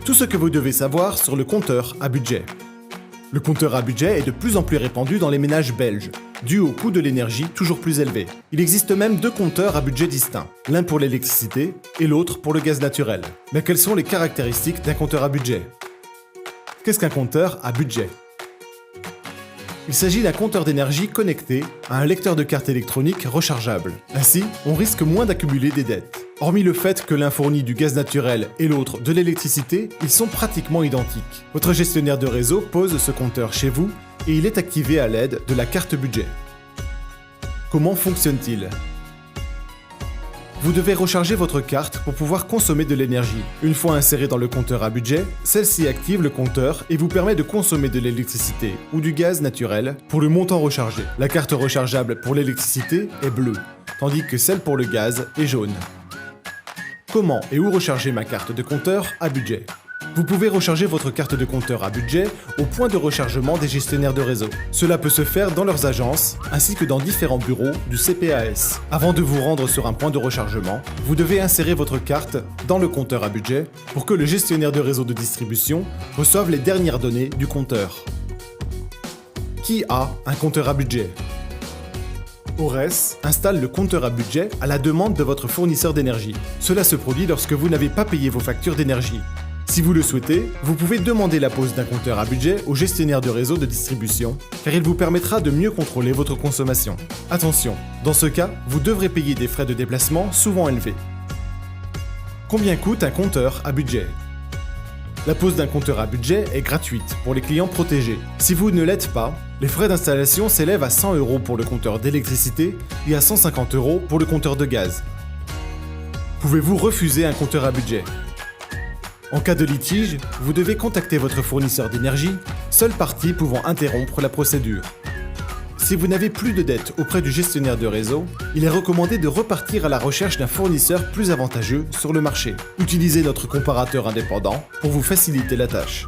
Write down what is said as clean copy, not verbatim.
Tout ce que vous devez savoir sur le compteur à budget. Le compteur à budget est de plus en plus répandu dans les ménages belges, dû au coût de l'énergie toujours plus élevé. Il existe même deux compteurs à budget distincts, l'un pour l'électricité et l'autre pour le gaz naturel. Mais quelles sont les caractéristiques d'un compteur à budget? Qu'est-ce qu'un compteur à budget? Il s'agit d'un compteur d'énergie connecté à un lecteur de carte électronique rechargeable. Ainsi, on risque moins d'accumuler des dettes. Hormis le fait que l'un fournit du gaz naturel et l'autre de l'électricité, ils sont pratiquement identiques. Votre gestionnaire de réseau pose ce compteur chez vous et il est activé à l'aide de la carte budget. Comment fonctionne-t-il? Vous devez recharger votre carte pour pouvoir consommer de l'énergie. Une fois insérée dans le compteur à budget, celle-ci active le compteur et vous permet de consommer de l'électricité ou du gaz naturel pour le montant rechargé. La carte rechargeable pour l'électricité est bleue, tandis que celle pour le gaz est jaune. Comment et où recharger ma carte de compteur à budget? Vous pouvez recharger votre carte de compteur à budget au point de rechargement des gestionnaires de réseau. Cela peut se faire dans leurs agences ainsi que dans différents bureaux du CPAS. Avant de vous rendre sur un point de rechargement, vous devez insérer votre carte dans le compteur à budget pour que le gestionnaire de réseau de distribution reçoive les dernières données du compteur. Qui a un compteur à budget? Ores installe le compteur à budget à la demande de votre fournisseur d'énergie. Cela se produit lorsque vous n'avez pas payé vos factures d'énergie. Si vous le souhaitez, vous pouvez demander la pose d'un compteur à budget au gestionnaire de réseau de distribution, car il vous permettra de mieux contrôler votre consommation. Attention, dans ce cas, vous devrez payer des frais de déplacement souvent élevés. Combien coûte un compteur à budget? La pose d'un compteur à budget est gratuite pour les clients protégés. Si vous ne l'êtes pas, les frais d'installation s'élèvent à 100 € pour le compteur d'électricité et à 150 € pour le compteur de gaz. Pouvez-vous refuser un compteur à budget? En cas de litige, vous devez contacter votre fournisseur d'énergie, seule partie pouvant interrompre la procédure. Si vous n'avez plus de dette auprès du gestionnaire de réseau, il est recommandé de repartir à la recherche d'un fournisseur plus avantageux sur le marché. Utilisez notre comparateur indépendant pour vous faciliter la tâche.